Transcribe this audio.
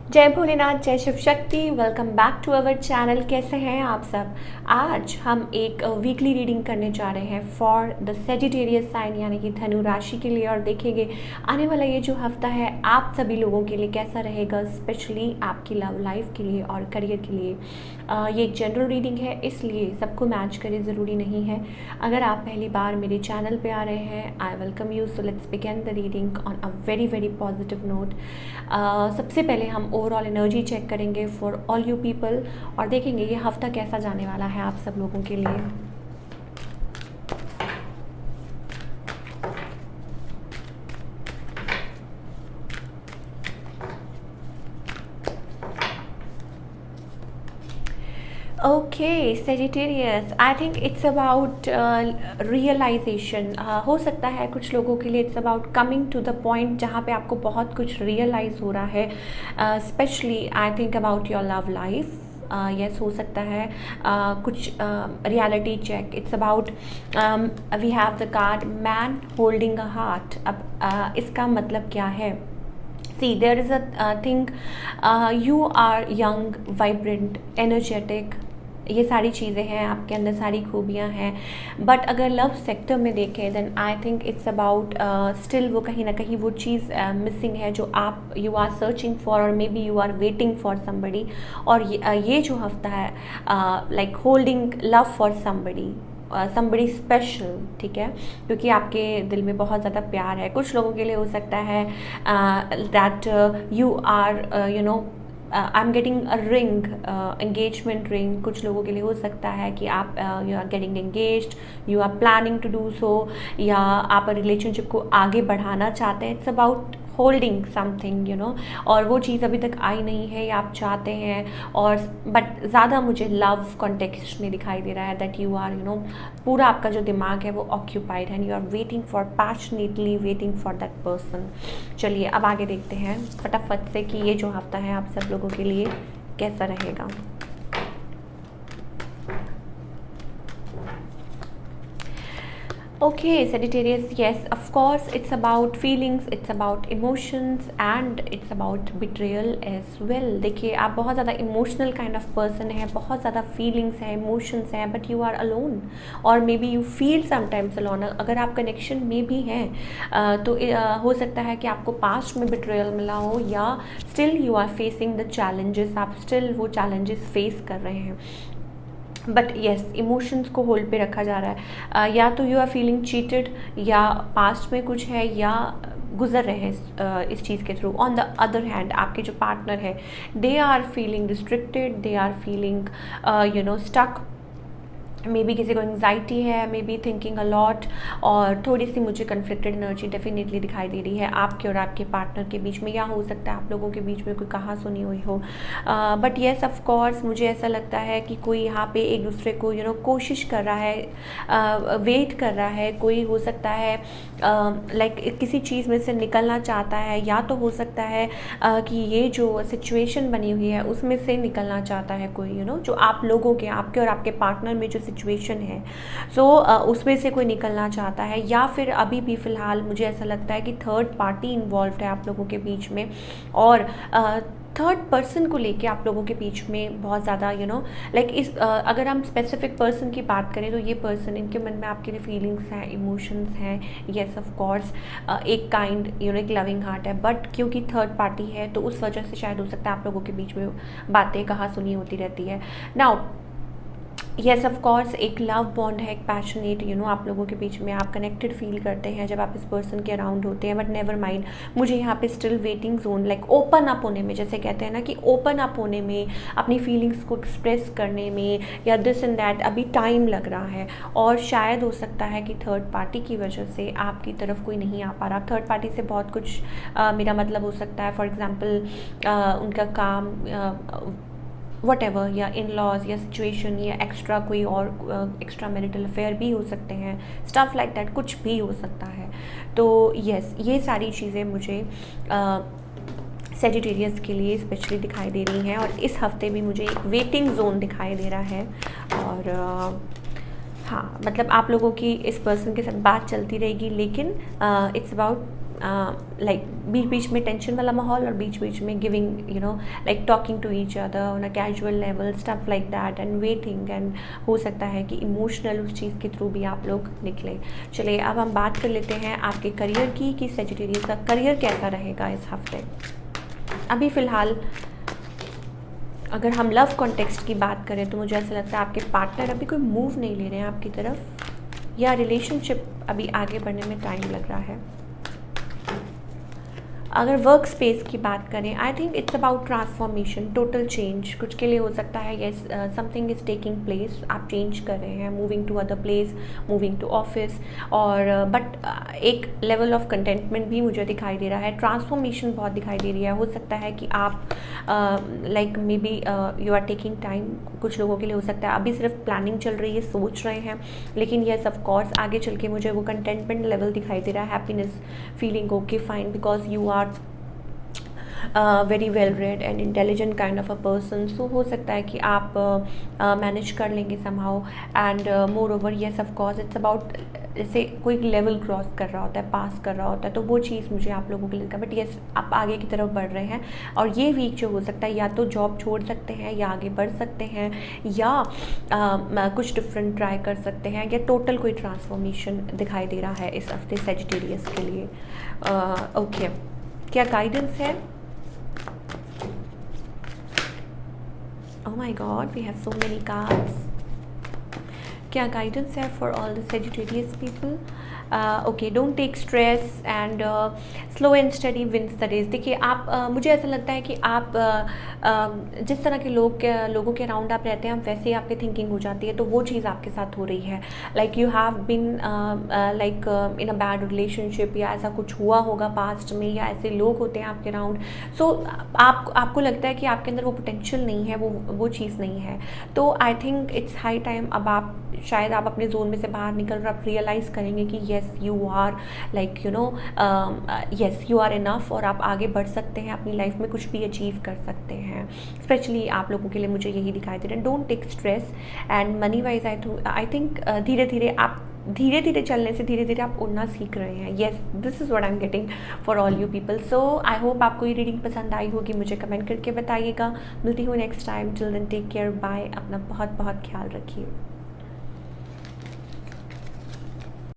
जय भोलेनाथ, जय Shiv Shakti. Welcome back to our channel. कैसे हैं आप सब। आज हम एक वीकली रीडिंग करने जा रहे हैं फॉर द सेजिटेरियस साइन यानी कि धनु राशि के लिए, और देखेंगे आने वाला ये जो हफ्ता है आप सभी लोगों के लिए कैसा रहेगा, स्पेशली आपकी लव लाइफ के लिए और करियर के लिए। ये एक जनरल रीडिंग है, इसलिए सबको मैच करे ज़रूरी नहीं है। अगर आप पहली बार मेरे चैनल पे आ रहे हैं, I welcome you. So let's begin the reading on a very very positive note. सबसे पहले हम ओवरऑल एनर्जी चेक करेंगे फॉर ऑल यू पीपल और देखेंगे ये हफ्ता कैसा जाने वाला है आप सब लोगों के लिए। Okay Sagittarius, I think it's about realization. हो सकता है कुछ लोगों के लिए it's about coming to the point जहाँ पे आपको बहुत कुछ रियलाइज़ हो रहा है, specially I think about your love life. Yes हो सकता है कुछ reality check. It's about we have the card man holding a heart. अब इसका मतलब क्या है? See, there is a thing, you are young, vibrant, energetic, ये सारी चीज़ें हैं आपके अंदर, सारी खूबियाँ हैं। बट अगर लव सेक्टर में देखें then I think it's about still वो कहीं ना कहीं वो चीज़ मिसिंग है जो आप यू आर सर्चिंग फॉर, और maybe you are waiting for somebody. और ये जो हफ्ता है like holding love for somebody, somebody special, ठीक है, क्योंकि आपके दिल में बहुत ज़्यादा प्यार है। कुछ लोगों के लिए हो सकता है that you are you know I am getting a ring, engagement ring. कुछ लोगों के लिए हो सकता है कि आप you are getting engaged, you are planning to do so, या आप रिलेशनशिप को आगे बढ़ाना चाहते हैं। It's about holding something, you know, और वो चीज़ अभी तक आई नहीं है या आप चाहते हैं। और बट ज़्यादा मुझे लव कॉन्टेक्स्ट में दिखाई दे रहा है that you are you know, पूरा आपका जो दिमाग है वो ऑक्यूपाइड है, you are waiting for, passionately waiting for that person. चलिए अब आगे देखते हैं फटाफट से कि ये जो हफ्ता है आप सब लोगों के लिए कैसा रहेगा। Okay, Sagittarius, yes, of course, it's about feelings, it's about emotions and it's about betrayal as well. देखिए आप बहुत ज़्यादा इमोशनल काइंड ऑफ पर्सन है, बहुत ज़्यादा फीलिंग्स हैं, इमोशंस हैं, बट यू आर अलोन और maybe you feel sometimes alone. अगर आप कनेक्शन में भी हैं तो हो सकता है कि आपको पास्ट में बिट्रेयल मिला हो, या still you are facing the challenges, आप स्टिल वो चैलेंजेस फेस कर रहे हैं। बट येस, इमोशंस को होल्ड पे रखा जा रहा है। या तो यू आर फीलिंग चीटेड, या पास्ट में कुछ है, या गुजर रहे हैं इस चीज़ के through. On the other hand आपके जो पार्टनर है they are feeling restricted, they are feeling you know stuck. Maybe किसी को एंग्जाइटी है, maybe thinking a lot, और थोड़ी सी मुझे कन्फ्लिक्टेड एनर्जी डेफिनेटली दिखाई दे रही है आपके और आपके पार्टनर के बीच में, या हो सकता है आप लोगों के बीच में कोई कहा सुनी हुई हो। बट येस ऑफ कोर्स मुझे ऐसा लगता है कि कोई यहाँ पे एक दूसरे को यू नो कोशिश कर रहा है, वेट कर रहा है। कोई हो सकता है लाइक किसी चीज़ में से निकलना चाहता है, या तो हो सकता है कि ये जो सिचुएशन बनी हुई है उसमें से निकलना चाहता है कोई, यू नो, जो आप लोगों के, आपके और आपके पार्टनर में जो सिचुएशन है, सो उसमें से कोई निकलना चाहता है। या फिर अभी भी फ़िलहाल मुझे ऐसा लगता है कि थर्ड पार्टी इन्वॉल्व है आप लोगों के बीच में, और थर्ड पर्सन को लेके आप लोगों के बीच में बहुत ज़्यादा यू नो लाइक इस अगर हम स्पेसिफिक पर्सन की बात करें तो ये पर्सन, इनके मन में आपके लिए फीलिंग्स हैं, इमोशंस हैं, येस ऑफ कोर्स, एक काइंड यू नो एक लविंग हार्ट है। बट क्योंकि थर्ड पार्टी है तो उस वजह से शायद हो सकता है आप लोगों के बीच में बातें कहा सुनी होती रहती है। नाउ येस ऑफ कोर्स एक लव बॉन्ड है, एक पैशनेट यू नो आप लोगों के बीच में, आप कनेक्टेड फील करते हैं जब आप इस पर्सन के अराउंड होते हैं। बट नेवर माइंड, मुझे यहाँ पे still waiting zone, like open up होने में, जैसे कहते हैं ना कि ओपन अप होने में, अपनी फीलिंग्स को एक्सप्रेस करने में, या दिस एंड दैट अभी टाइम लग रहा है। और शायद हो सकता है कि थर्ड पार्टी की वजह से आपकी तरफ कोई नहीं आ पा रहा। थर्ड पार्टी से बहुत कुछ मेरा मतलब हो सकता है, फॉर एग्ज़ाम्पल उनका काम, वट एवर, या इन लॉज, या सिचुएशन, या एक्स्ट्रा कोई और एक्स्ट्रा मैरिटल अफेयर भी हो सकते हैं, स्टफ लाइक दैट, कुछ भी हो सकता है। तो येस, ये सारी चीज़ें मुझे सेजिटेरियस के लिए स्पेशली दिखाई दे रही हैं, और इस हफ्ते भी मुझे एक वेटिंग जोन दिखाई दे रहा है। और हाँ, मतलब आप लोगों की इस पर्सन के साथ बात चलती रहेगी, लेकिन इट्स अबाउट लाइक बीच बीच में टेंशन वाला माहौल और बीच बीच में giving like talking to each other on a casual level, stuff like that, and waiting, and हो सकता है कि इमोशनल उस चीज़ के थ्रू भी आप लोग निकले। चलिए अब हम बात कर लेते हैं आपके करियर की कि सेजिटेरियस का करियर कैसा रहेगा इस हफ्ते। अभी फ़िलहाल अगर हम लव कॉन्टेक्स्ट की बात करें तो मुझे ऐसा लगता है आपके पार्टनर अभी कोई मूव नहीं ले रहे हैं आपकी तरफ, या रिलेशनशिप अभी आगे बढ़ने में टाइम लग रहा है। अगर वर्क स्पेस की बात करें, I think it's about transformation, total change. कुछ के लिए हो सकता है yes something is taking place, आप चेंज कर रहे हैं, moving to other place, moving to office, और बट एक लेवल ऑफ कंटेंटमेंट भी मुझे दिखाई दे रहा है। ट्रांसफॉर्मेशन बहुत दिखाई दे रही है। हो सकता है कि आप like maybe you are taking time. कुछ लोगों के लिए हो सकता है अभी सिर्फ प्लानिंग चल रही है, सोच रहे हैं, लेकिन येस ऑफ कोर्स आगे चल के मुझे वो कंटेंटमेंट लेवल दिखाई दे रहा है, happiness feeling okay fine, because you are very well read and intelligent kind of a person. So हो सकता है कि आप मैनेज कर लेंगे somehow, and moreover yes of course it's about जैसे कोई लेवल क्रॉस कर रहा होता है, पास कर रहा होता है, तो वो चीज़ मुझे आप लोगों के लिए, बट येस आप आगे की तरफ बढ़ रहे हैं। और ये वीक जो हो सकता है या तो जॉब छोड़ सकते हैं या आगे बढ़ सकते हैं, या कुछ डिफरेंट ट्राई कर सकते हैं, या टोटल कोई ट्रांसफॉर्मेशन दिखाई दे रहा है इस हफ्ते सेजिटेरियस के लिए। ओके, क्या गाइडेंस है? Oh my god, we have so many cards. क्या गाइडेंस है for all the Sagittarius people? Okay, don't take stress and slow and steady wins the race. देखिए आप मुझे ऐसा लगता है कि आप जिस तरह के लोगों के अराउंड आप रहते हैं, आप वैसे ही आपकी थिंकिंग हो जाती है, तो वो चीज़ आपके साथ हो रही है। Like you have been like in a bad relationship, या ऐसा कुछ हुआ होगा पास्ट में, या ऐसे लोग होते हैं आपके अराउंड। सो आपको लगता है कि आपके अंदर वो पोटेंशियल नहीं है, वो चीज़ नहीं है। तो आई थिंक इट्स हाई टाइम, अब आप शायद आप अपने जोन में से बाहर निकल कर आप रियलाइज़ करेंगे कि yes you are like yes you are enough, और आप आगे बढ़ सकते हैं, अपनी लाइफ में कुछ भी अचीव कर सकते हैं। स्पेशली आप लोगों के लिए मुझे यही दिखाई दे रहा है। Don't take stress and money wise I think धीरे धीरे चलने से धीरे धीरे आप उड़ना सीख रहे हैं। Yes, this is what I am getting for all you people. So I hope आपको ये रीडिंग पसंद आई होगी, मुझे कमेंट करके बताइएगा। मिलती हूँ next time, till then take care, bye, अपना बहुत बहुत ख्याल रखिए।